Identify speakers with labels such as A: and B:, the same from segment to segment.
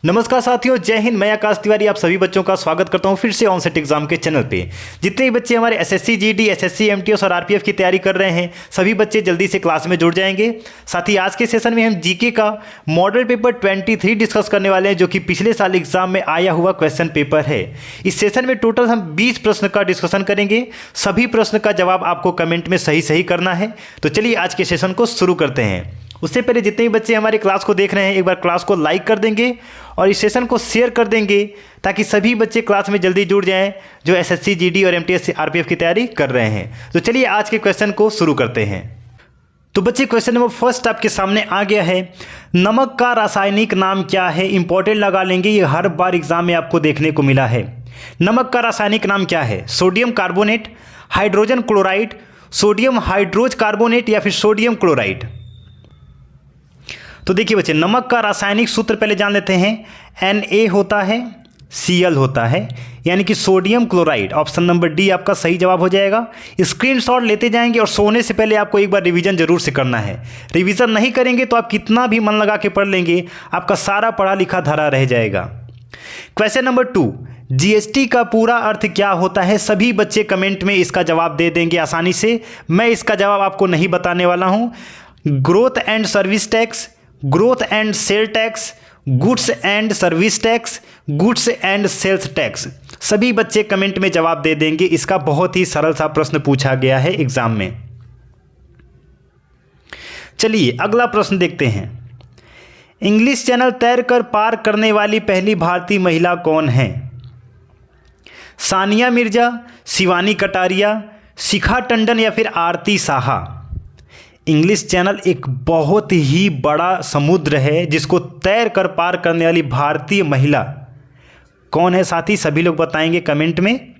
A: नमस्कार साथियों, जय हिंद। मैं आकाश तिवारी आप सभी बच्चों का स्वागत करता हूं फिर से ऑनसेट एग्जाम के चैनल पे। जितने भी बच्चे हमारे एसएससी जीडी, एसएससी एमटीएस और आरपीएफ की तैयारी कर रहे हैं, सभी बच्चे जल्दी से क्लास में जुड़ जाएंगे। साथ ही आज के सेशन में हम जीके का मॉडल पेपर 23 डिस्कस करने वाले हैं, जो कि पिछले साल एग्जाम में आया हुआ क्वेश्चन पेपर है। इस सेशन में टोटल हम 20 प्रश्न का डिस्कशन करेंगे। सभी प्रश्न का जवाब आपको कमेंट में सही करना है। तो चलिए आज के सेशन को शुरू करते हैं। उससे पहले जितने भी बच्चे हमारे क्लास को देख रहे हैं, एक बार क्लास को लाइक कर देंगे और इस सेशन को शेयर कर देंगे, ताकि सभी बच्चे क्लास में जल्दी जुड़ जाएं जो एसएससी जीडी और एमटीएस आरपीएफ की तैयारी कर रहे हैं। तो चलिए आज के क्वेश्चन को शुरू करते हैं। तो बच्चे क्वेश्चन नंबर फर्स्ट आपके सामने आ गया है। नमक का रासायनिक नाम क्या है? इंपॉर्टेंट लगा लेंगे, ये हर बार एग्जाम में आपको देखने को मिला है। नमक का रासायनिक नाम क्या है? Sodium carbonate, hydrogen chloride, sodium hydrogen carbonate या फिर सोडियम क्लोराइड। तो देखिए बच्चे, नमक का रासायनिक सूत्र पहले जान लेते हैं। Na होता है, Cl होता है, यानी कि sodium chloride. Option number D आपका सही जवाब हो जाएगा। स्क्रीनशॉट लेते जाएंगे और सोने से पहले आपको एक बार रिवीजन जरूर से करना है। रिवीजन नहीं करेंगे तो आप कितना भी मन लगा के पढ़ लेंगे, आपका सारा पढ़ा लिखा धरा रह जाएगा। क्वेश्चन नंबर 2, जीएसटी का पूरा अर्थ क्या होता है? सभी बच्चे कमेंट में इसका जवाब दे देंगे आसानी से। मैं इसका जवाब आपको नहीं बताने वाला हूँ। Growth and service tax, growth and sale tax, goods and service tax, goods and sales tax. सभी बच्चे कमेंट में जवाब दे देंगे। इसका बहुत ही सरल सा प्रश्न पूछा गया है एग्जाम में। चलिए अगला प्रश्न देखते हैं। इंग्लिश चैनल तैरकर पार करने वाली पहली भारतीय महिला कौन है? सानिया मिर्जा, शिवानी कटारिया, शिखा टंडन या फिर आरती साहा। इंग्लिश चैनल एक बहुत ही बड़ा समुद्र है, जिसको तैर कर पार करने वाली भारतीय महिला कौन है साथी? सभी लोग बताएंगे कमेंट में।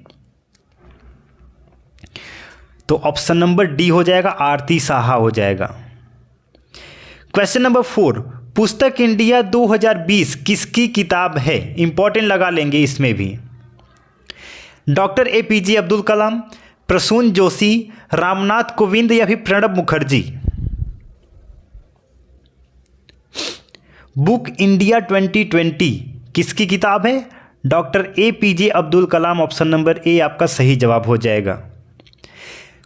A: तो ऑप्शन नंबर डी हो जाएगा, आरती साहा हो जाएगा। क्वेश्चन नंबर 4, पुस्तक इंडिया 2020 किसकी किताब है? इंपॉर्टेंट लगा लेंगे इसमें भी। डॉक्टर एपीजे अब्दुल कलाम, प्रसून जोशी, रामनाथ कोविंद या फिर प्रणब मुखर्जी। बुक इंडिया 2020 किसकी किताब है? Doctor APJ Abdul Kalam. Option number ए आपका सही जवाब हो जाएगा।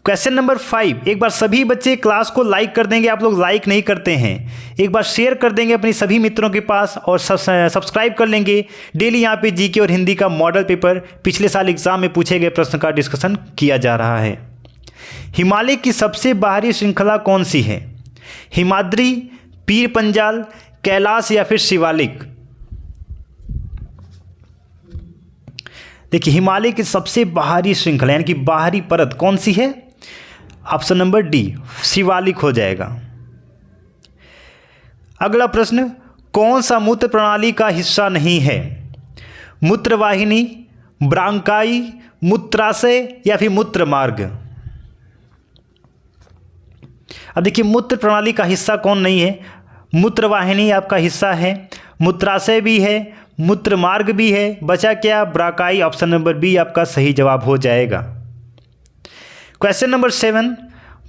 A: क्वेश्चन नंबर 5, एक बार सभी बच्चे क्लास को लाइक कर देंगे। आप लोग लाइक नहीं करते हैं, एक बार शेयर कर देंगे अपनी सभी मित्रों के पास और सब्सक्राइब कर लेंगे। डेली यहाँ पे जीके और हिंदी का मॉडल पेपर पिछले साल एग्जाम में पूछे गए प्रश्न का डिस्कशन किया जा रहा है। हिमालय की सबसे बाहरी श्रृंखला कौन सी है? हिमाद्री, पीर पंजाल, कैलाश या फिर शिवालिक। देखिए, हिमालय की सबसे बाहरी श्रृंखला यानी कि बाहरी परत कौन सी है? ऑप्शन नंबर डी शिवालिक हो जाएगा। अगला प्रश्न, कौन सा मूत्र प्रणाली का हिस्सा नहीं है? मूत्रवाहिनी, ब्रांकाई, मूत्राशय या फिर मूत्र मार्ग। अब देखिए, मूत्र प्रणाली का हिस्सा कौन नहीं है? मूत्रवाहिनी आपका हिस्सा है, मूत्राशय भी है, मूत्र मार्ग भी है, बचा क्या? ब्रांकाई। ऑप्शन नंबर बी आपका सही जवाब हो जाएगा। क्वेश्चन नंबर 7,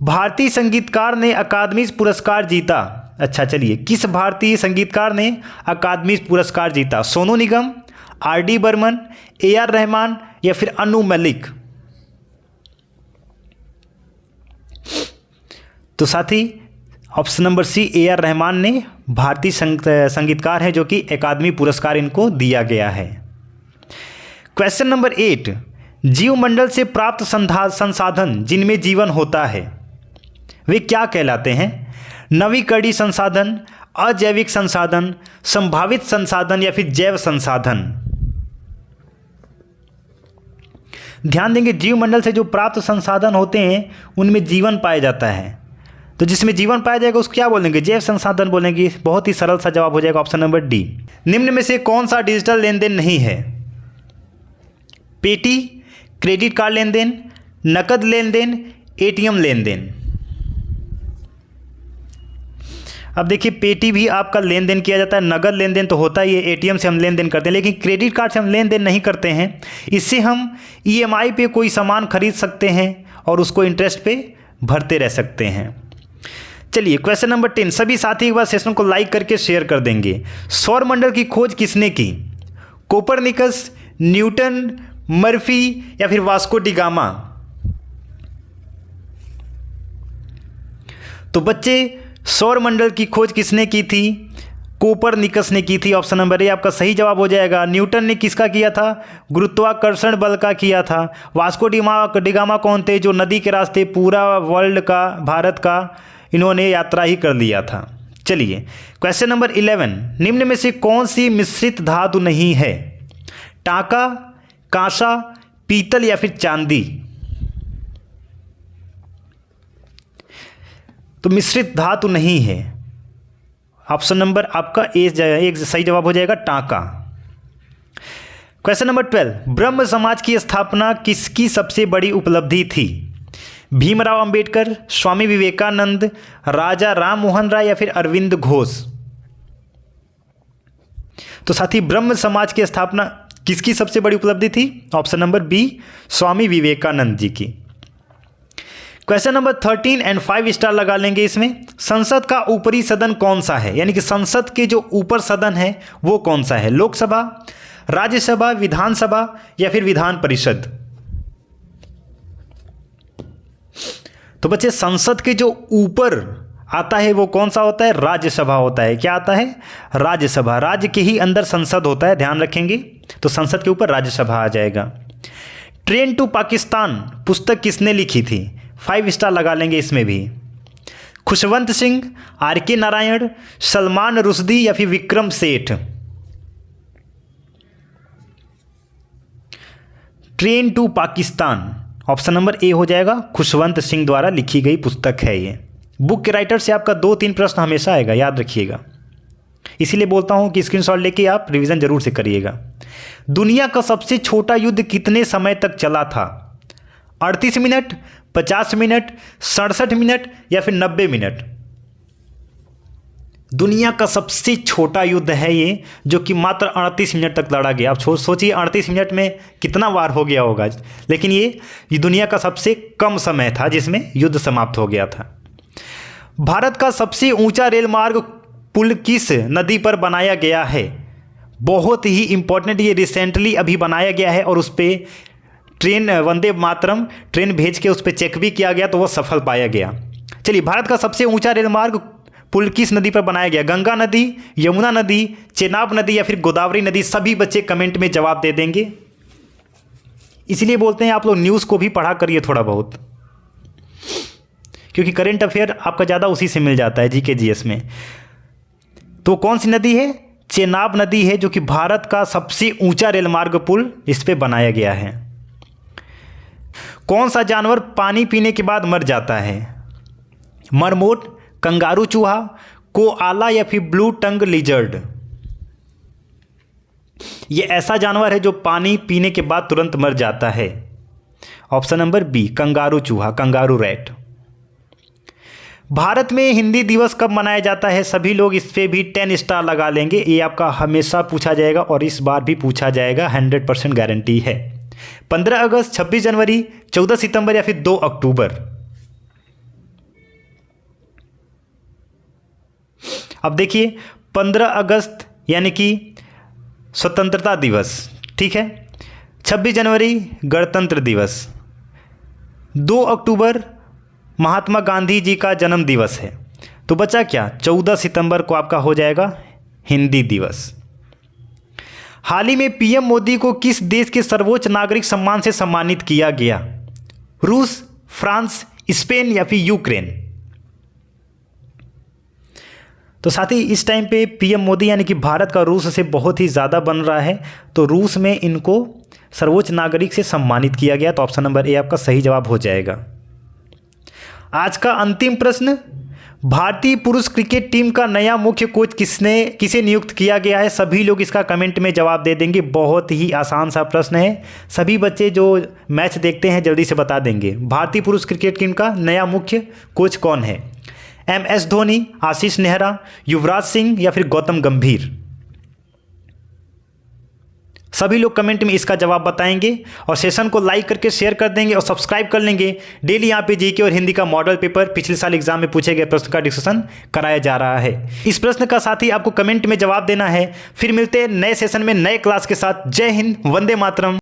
A: भारतीय संगीतकार ने अकादमी पुरस्कार जीता। अच्छा चलिए, किस भारतीय संगीतकार ने अकादमी पुरस्कार जीता? सोनू निगम, आर.डी. बर्मन, ए.आर. रहमान या फिर अनु मलिक। तो साथी option number C A R. Rahman ने भारतीय संगीतकार हैं, जो कि अकादमी पुरस्कार इनको दिया गया है। क्वेश्चन नंबर 8, जीवमंडल से प्राप्त संसाधन जिनमें जीवन होता है वे क्या कहलाते हैं? नवीकरणीय संसाधन, अजैविक संसाधन, संभावित संसाधन या फिर जैव संसाधन। ध्यान देंगे, जीवमंडल से जो प्राप्त संसाधन होते हैं उनमें जीवन पाया जाता है। तो जिसमें जीवन पाया जाएगा उसको क्या बोलेंगे? जैव संसाधन बोलेंगे। बहुत ही सरल सा जवाब हो जाएगा ऑप्शन नंबर डी। निम्न में से कौन सा डिजिटल लेन देन नहीं है? पेटी, क्रेडिट कार्ड लेन देन, नकद लेन देन, एटीएम लेन देन। अब देखिए, पेटी भी आपका लेन देन किया जाता है, नगद लेन देन तो होता ही है, एटीएम से हम लेन देन करते हैं, लेकिन क्रेडिट कार्ड से हम लेन देन नहीं करते हैं। इससे हम ईएमआई पे कोई सामान खरीद सकते हैं और उसको इंटरेस्ट पे भरते रह सकते हैं। चलिए क्वेश्चन नंबर 10, सभी साथी एक बार सेशन को लाइक करके शेयर कर देंगे। सौर मंडल की खोज किसने की? कोपरनिकस, न्यूटन, मर्फी या फिर वास्को डी गामा? तो बच्चे सौर मंडल की खोज किसने की थी? कोपरनिकस ने की थी। ऑप्शन नंबर ए आपका सही जवाब हो जाएगा। न्यूटन ने किसका किया था? गुरुत्वाकर्षण बल का किया था। वास्को डी गामा कौन थे? जो नदी के रास्ते पूरा वर्ल्ड का, भारत का इन्होंने यात्रा ही कर लिया था। चलिए क्वेश्चन नंबर 11, निम्न में से कौन सी मिश्रित धातु नहीं है? टांका, कांसा, पीतल या फिर चांदी? तो मिश्रित धातु नहीं है। ऑप्शन नंबर आपका एक सही जवाब हो जाएगा, टांका। क्वेश्चन नंबर 12, ब्रह्म समाज की स्थापना किसकी सबसे बड़ी उपलब्धि थी? भीमराव अंबेडकर, स्वामी विवेकानंद, राजा राम मोहन राय या फिर अरविंद घोष? तो साथी ब्रह्म समाज की स्थापना किसकी सबसे बड़ी उपलब्धि थी? Option number B, Swami Vivekananda ji की। क्वेश्चन नंबर 13 एंड 5 स्टार लगा लेंगे इसमें। संसद का ऊपरी सदन कौन सा है? यानी कि संसद के जो ऊपर सदन है वो कौन सा है? लोकसभा, राज्यसभा, विधानसभा या फिर विधान परिषद? तो बच्चे संसद के जो ऊपर आता है वो कौन सा होता है? राज्यसभा होता है। क्या आता है? राज्यसभा। राज्य के ही अंदर संसद होता है, ध्यान रखेंगे। तो संसद के ऊपर राज्यसभा आ जाएगा। ट्रेन टू पाकिस्तान पुस्तक किसने लिखी थी? 5 स्टार लगा लेंगे इसमें भी। खुशवंत सिंह, आर.के. नारायण, सलमान रुश्दी या फिर Vikram Seth? Train to Pakistan option number A हो जाएगा, खुशवंत सिंह द्वारा लिखी गई पुस्तक है ये। बुक के राइटर से आपका 2-3 प्रश्न हमेशा आएगा, याद रखिएगा। इसीलिए बोलता हूं कि स्क्रीनशॉट लेके आप रिवीजन जरूर से करिएगा। दुनिया का सबसे छोटा युद्ध कितने समय तक चला था? 38 मिनट, 50 मिनट, 67 मिनट या फिर 90 मिनट? दुनिया का सबसे छोटा युद्ध है ये, जो कि मात्र 38 मिनट तक लड़ा गया। आप सोचिए 38 मिनट में कितना वार हो गया होगा। लेकिन ये दुनिया का सबसे कम समय था जिसमें युद्ध समाप्त हो गया था। भारत का सबसे ऊंचा रेल मार्ग पुल किस नदी पर बनाया गया है? बहुत ही इंपॉर्टेंट, ये रिसेंटली अभी बनाया गया है और उस पर ट्रेन, वंदे मातरम ट्रेन भेज के उस पर चेक भी किया गया तो वो सफल पाया गया। चलिए, भारत का सबसे ऊंचा रेल मार्ग पुल किस नदी पर बनाया गया? गंगा नदी, यमुना नदी, चेनाब नदी या फिर गोदावरी नदी? सभी बच्चे कमेंट में जवाब दे देंगे। इसलिए बोलते हैं आप लोग न्यूज़ को भी पढ़ा करिए थोड़ा बहुत, क्योंकि करंट अफेयर आपका ज़्यादा उसी से मिल जाता है, जीके जीएस में। तो कौन सी नदी है? चेनाब नदी है, जो कि भारत का सबसे ऊंचा रेल मार्ग पुल इस पे बनाया गया है। कौन सा जानवर पानी पीने के बाद मर जाता है? मरमोट, कंगारू चूहा, कोआला या फिर ब्लू टंग लिजर्ड? ये ऐसा जानवर है जो पानी पीने के बाद तुरंत मर जाता है। ऑप्शन नंबर बी, कंगारू चूहा, कंगारू रैट। भारत में हिंदी दिवस कब मनाया जाता है? सभी लोग इस पे भी 10 स्टार लगा लेंगे। ये आपका हमेशा पूछा जाएगा और इस बार भी पूछा जाएगा, 100% गारंटी है। 15 अगस्त, 26 जनवरी, 14 सितंबर या फिर 2 अक्टूबर? अब देखिए, 15 अगस्त यानी कि स्वतंत्रता दिवस, ठीक है। 26 जनवरी गणतंत्र दिवस, 2 अक्टूबर महात्मा गांधी जी का जन्म दिवस है। तो बचा क्या? 14 सितंबर को आपका हो जाएगा हिंदी दिवस। हाल ही में पीएम मोदी को किस देश के सर्वोच्च नागरिक सम्मान से सम्मानित किया गया? रूस, फ्रांस, स्पेन या फिर यूक्रेन? तो साथी, इस टाइम पे पीएम मोदी यानी कि भारत का रूस से बहुत ही ज़्यादा बन रहा है, तो रूस में इनको सर्वोच्च नागरिक से सम्मानित किया गया। तो ऑप्शन नंबर ए आपका सही जवाब हो जाएगा। आज का अंतिम प्रश्न, भारतीय पुरुष क्रिकेट टीम का नया मुख्य कोच किसे नियुक्त किया गया है? सभी लोग इसका कमेंट में जवाब दे देंगे। बहुत ही आसान सा प्रश्न है, सभी बच्चे जो मैच देखते हैं जल्दी से बता देंगे। भारतीय पुरुष क्रिकेट टीम का नया मुख्य कोच कौन है? MS धोनी, आशीष नेहरा, युवराज सिंह या फिर गौतम गंभीर? सभी लोग कमेंट में इसका जवाब बताएंगे और सेशन को लाइक करके शेयर कर देंगे और सब्सक्राइब कर लेंगे। डेली यहाँ पे जीके और हिंदी का मॉडल पेपर पिछले साल एग्जाम में पूछे गए प्रश्न का डिस्कशन कराया जा रहा है। इस प्रश्न का साथ ही आपको कमेंट में जवाब देना है। फिर मिलते हैं नए सेशन में नए क्लास के साथ। जय हिंद, वंदे मातरम।